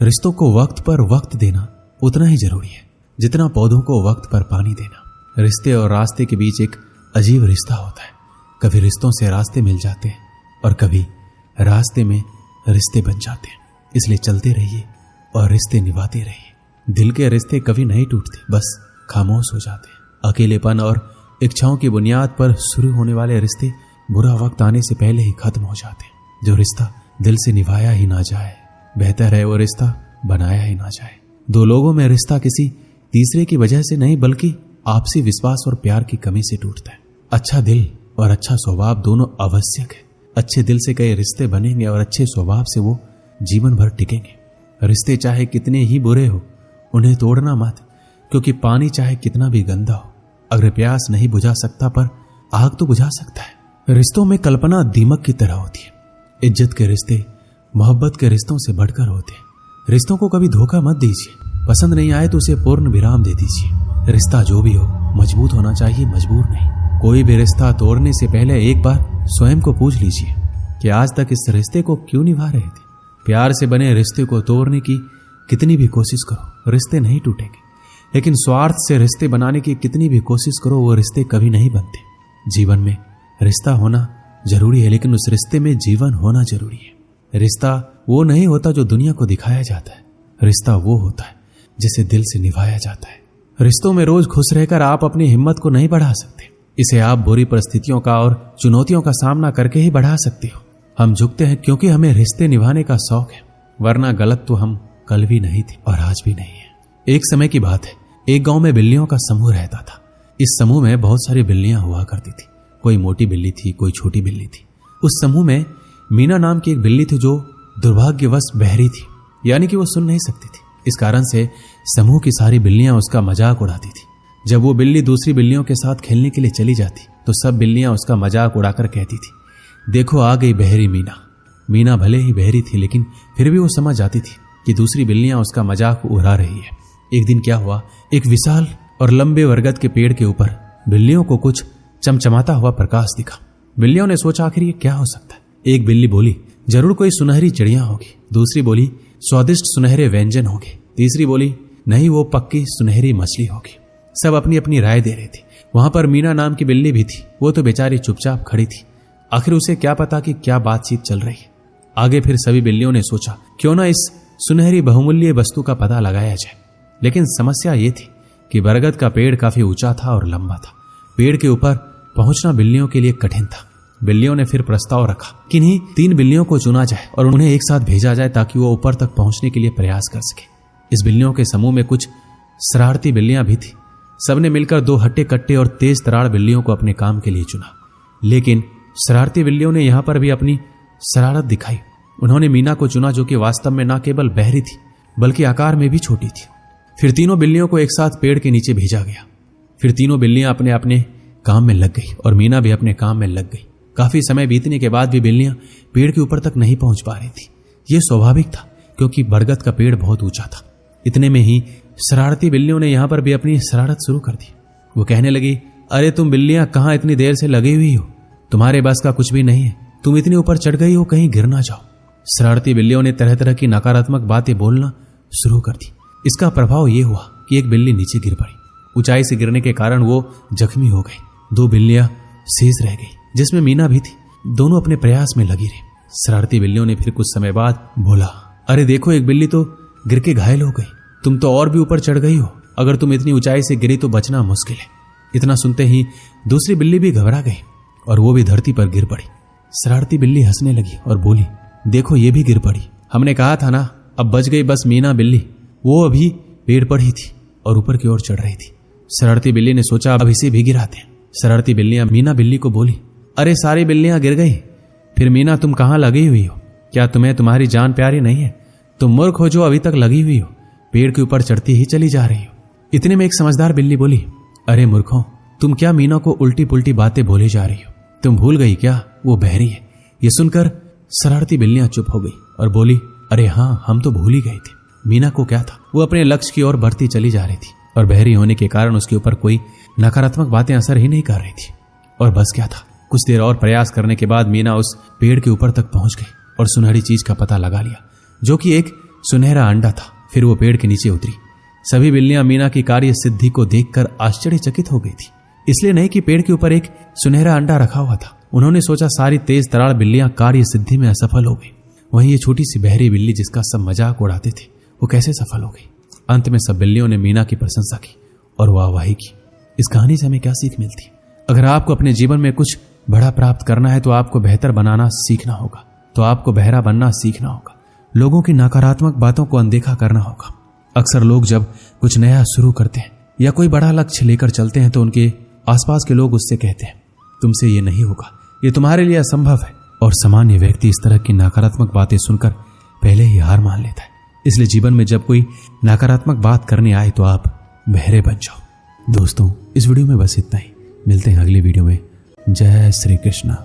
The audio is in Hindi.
रिश्तों को वक्त पर वक्त देना उतना ही जरूरी है जितना पौधों को वक्त पर पानी देना। रिश्ते और रास्ते के बीच एक अजीब रिश्ता होता है। कभी रिश्तों से रास्ते मिल जाते हैं और कभी रास्ते में रिश्ते बन जाते हैं। इसलिए चलते रहिए और रिश्ते निभाते रहिए। दिल के रिश्ते कभी नहीं टूटते, बस खामोश हो जाते हैं। अकेलेपन और इच्छाओं की बुनियाद पर शुरू होने वाले रिश्ते बुरा वक्त आने से पहले ही खत्म हो जाते हैं। जो रिश्ता दिल से निभाया ही ना जाए, बेहतर है वो रिश्ता बनाया ही ना जाए। दो लोगों में रिश्ता किसी तीसरे की वजह से नहीं बल्कि आपसी विश्वास और प्यार की कमी से टूटता है। अच्छा दिल और अच्छा स्वभाव दोनों आवश्यक है। अच्छे दिल से कई रिश्ते बनेंगे और अच्छे स्वभाव से वो जीवन भर टिकेंगे। रिश्ते चाहे कितने ही बुरे हो उन्हें तोड़ना मत, क्योंकि पानी चाहे कितना भी गंदा हो अगर प्यास नहीं बुझा सकता पर आग तो बुझा सकता है। रिश्तों में कल्पना दीमक की तरह होती है। इज्जत के रिश्ते मोहब्बत के रिश्तों से बढ़कर होते हैं। रिश्तों को कभी धोखा मत दीजिए। पसंद नहीं आए तो उसे पूर्ण विराम दे दीजिए। रिश्ता जो भी हो मजबूत होना चाहिए, मजबूर नहीं। कोई भी रिश्ता तोड़ने से पहले एक बार स्वयं को पूछ लीजिए कि आज तक इस रिश्ते को क्यों निभा रहे थे। प्यार से बने रिश्ते को तोड़ने की कितनी भी कोशिश करो रिश्ते नहीं टूटेंगे, लेकिन स्वार्थ से रिश्ते बनाने की कितनी भी कोशिश करो वो रिश्ते कभी नहीं बनते। जीवन में रिश्ता होना जरूरी है, लेकिन उस रिश्ते में जीवन होना जरूरी है। रिश्ता वो नहीं होता जो दुनिया को दिखाया जाता है। रिश्ता वो होता है जिसे दिल से निभाया जाता है। रिश्तों में रोज खुश रहकर आप अपनी हिम्मत को नहीं बढ़ा सकते। इसे आप बुरी परिस्थितियों का और चुनौतियों का सामना करके ही बढ़ा सकते हो। हम झुकते हैं क्योंकि हमें रिश्ते निभाने का शौक है, वरना गलत तो हम कल भी नहीं थे और आज भी नहीं है। एक समय की बात है, एक गांव में बिल्लियों का समूह रहता था। इस समूह में बहुत सारी बिल्लियां हुआ करती थी। कोई मोटी बिल्ली थी, कोई छोटी बिल्ली थी। उस समूह में मीना नाम की एक बिल्ली थी जो दुर्भाग्यवश बहरी थी, यानी कि वो सुन नहीं सकती थी। इस कारण से समूह की सारी बिल्लियां उसका मजाक उड़ाती थी। जब वो बिल्ली दूसरी बिल्लियों के साथ खेलने के लिए चली जाती तो सब बिल्लियां उसका मजाक उड़ाकर कहती थी, देखो आ गई बहरी मीना। मीना भले ही बहरी थी लेकिन फिर भी वो समझ जाती थी कि दूसरी बिल्लियां उसका मजाक उड़ा रही है। एक दिन क्या हुआ, एक विशाल और लंबे बरगद के पेड़ के ऊपर बिल्लियों को कुछ चमचमाता हुआ प्रकाश दिखा। बिल्लियों ने सोचा आखिर ये क्या हो सकता है। एक बिल्ली बोली, जरूर कोई सुनहरी चिड़िया होगी। दूसरी बोली, स्वादिष्ट सुनहरे व्यंजन होंगे। तीसरी बोली, नहीं वो पक्की सुनहरी मछली होगी। सब अपनी अपनी राय दे रहे थे। वहां पर मीना नाम की बिल्ली भी थी। वो तो बेचारी चुपचाप खड़ी थी। आखिर उसे क्या पता कि क्या बातचीत चल रही है। आगे फिर सभी बिल्लियों ने सोचा क्यों ना इस सुनहरी बहुमूल्य वस्तु का पता लगाया जाए। लेकिन समस्या ये थी कि बरगद का पेड़ काफी ऊंचा था और लंबा था। पेड़ के ऊपर पहुंचना बिल्लियों के लिए कठिन था। बिल्लियों ने फिर प्रस्ताव रखा कि इन्हीं 3 बिल्लियों को चुना जाए और उन्हें एक साथ भेजा जाए ताकि वो ऊपर तक पहुंचने के लिए प्रयास कर सके। इस बिल्लियों के समूह में कुछ शरारती बिल्लियां भी थी। सबने मिलकर 2 हट्टे कट्टे और तेज तरार बिल्लियों को अपने काम के लिए चुना। लेकिन शरारती बिल्लियों ने यहां पर भी अपनी शरारत दिखाई। उन्होंने मीना को चुना जो कि वास्तव में न केवल बहरी थी बल्कि आकार में भी छोटी थी। फिर तीनों बिल्लियों को एक साथ पेड़ के नीचे भेजा गया। फिर तीनों बिल्लियां अपने अपने काम में लग गई और मीना भी अपने काम में लग गई। काफी समय बीतने के बाद भी बिल्लियां पेड़ के ऊपर तक नहीं पहुंच पा रही थी। यह स्वाभाविक था क्योंकि बरगद का पेड़ बहुत ऊंचा था। इतने में ही शरारती बिल्लियों ने यहां पर भी अपनी शरारत शुरू कर दी। वो कहने लगी, अरे तुम बिल्लियां कहां इतनी देर से लगी हुई हो, तुम्हारे बस का कुछ भी नहीं है। तुम इतने ऊपर चढ़ गई हो, कहीं गिर ना जाओ। शरारती बिल्लियों ने तरह तरह की नकारात्मक बातें बोलना शुरू कर दी। इसका प्रभाव यह हुआ कि एक बिल्ली नीचे गिर पड़ी। ऊंचाई से गिरने के कारण वो जख्मी हो गई। 2 बिल्लियां शेष रह गई जिसमें मीना भी थी। दोनों अपने प्रयास में लगी रही। शरारती बिल्लियों ने फिर कुछ समय बाद बोला, अरे देखो एक बिल्ली तो गिर के घायल हो गई। तुम तो और भी ऊपर चढ़ गई हो। अगर तुम इतनी ऊंचाई से गिरी तो बचना मुश्किल है। इतना सुनते ही दूसरी बिल्ली भी घबरा गई और वो भी धरती पर गिर पड़ी। शरारती बिल्ली हंसने लगी और बोली, देखो ये भी गिर पड़ी। हमने कहा था ना, अब बच गई बस मीना बिल्ली। वो अभी पेड़ पर ही थी और ऊपर की ओर चढ़ रही थी। शरारती बिल्ली ने सोचा अब इसे भी गिराते हैं। शरारती बिल्लियां मीना बिल्ली को बोली, अरे सारी बिल्लियां गिर गई, फिर मीना तुम कहां लगी हुई हो? क्या तुम्हें तुम्हारी जान प्यारी नहीं है? तुम मूर्ख हो जो अभी तक लगी हुई हो, पेड़ के ऊपर चढ़ती ही चली जा रही हो। इतने में एक समझदार बिल्ली बोली, अरे मूर्खों, तुम क्या मीना को उल्टी पुल्टी बातें बोले जा रही हो? तुम भूल गई क्या वो बहरी है? ये सुनकर शरारती बिल्लियां चुप हो गई और बोली, अरे हाँ, हम तो भूल ही गए थे। मीना को क्या था, वो अपने लक्ष्य की ओर बढ़ती चली जा रही थी और बहरी होने के कारण उसके ऊपर कोई नकारात्मक बातें असर ही नहीं कर रही थी। और बस क्या था, कुछ देर और प्रयास करने के बाद मीना उस पेड़ के ऊपर तक पहुंच गई और सुनहरी चीज का पता लगा लिया जो कि एक सुनहरा अंडा था। फिर वो पेड़ के नीचे उतरी। सभी बिल्लियां मीना की कार्य सिद्धि को देखकर आश्चर्यचकित हो गई थी। इसलिए नहीं कि पेड़ के ऊपर एक सुनहरा अंडा रखा हुआ था। उन्होंने सोचा सारी तेज तरार बिल्लियां कार्य सिद्धि में असफल हो गई, वहीं ये छोटी सी बहरी बिल्ली जिसका सब मजाक उड़ाते थे वो कैसे सफल हो गई। अंत में सब बिल्लियों ने मीना की प्रशंसा की और वाहवाही की। इस कहानी से हमें क्या सीख मिलती है? अगर आपको अपने जीवन में कुछ बड़ा प्राप्त करना है तो आपको बेहतर बनाना सीखना होगा, तो आपको बहरा बनना सीखना होगा। लोगों की नकारात्मक बातों को अनदेखा करना होगा। अक्सर लोग जब कुछ नया शुरू करते हैं या कोई बड़ा लक्ष्य लेकर चलते हैं तो उनके आसपास के लोग उससे कहते हैं तुमसे ये नहीं होगा, ये तुम्हारे लिए असंभव है। और सामान्य व्यक्ति इस तरह की नकारात्मक बातें सुनकर पहले ही हार मान लेता है। इसलिए जीवन में जब कोई नकारात्मक बात करने आए तो आप बहरे बन जाओ। दोस्तों, इस वीडियो में बस इतना ही। मिलते हैं अगली वीडियो में। जय श्री कृष्ण।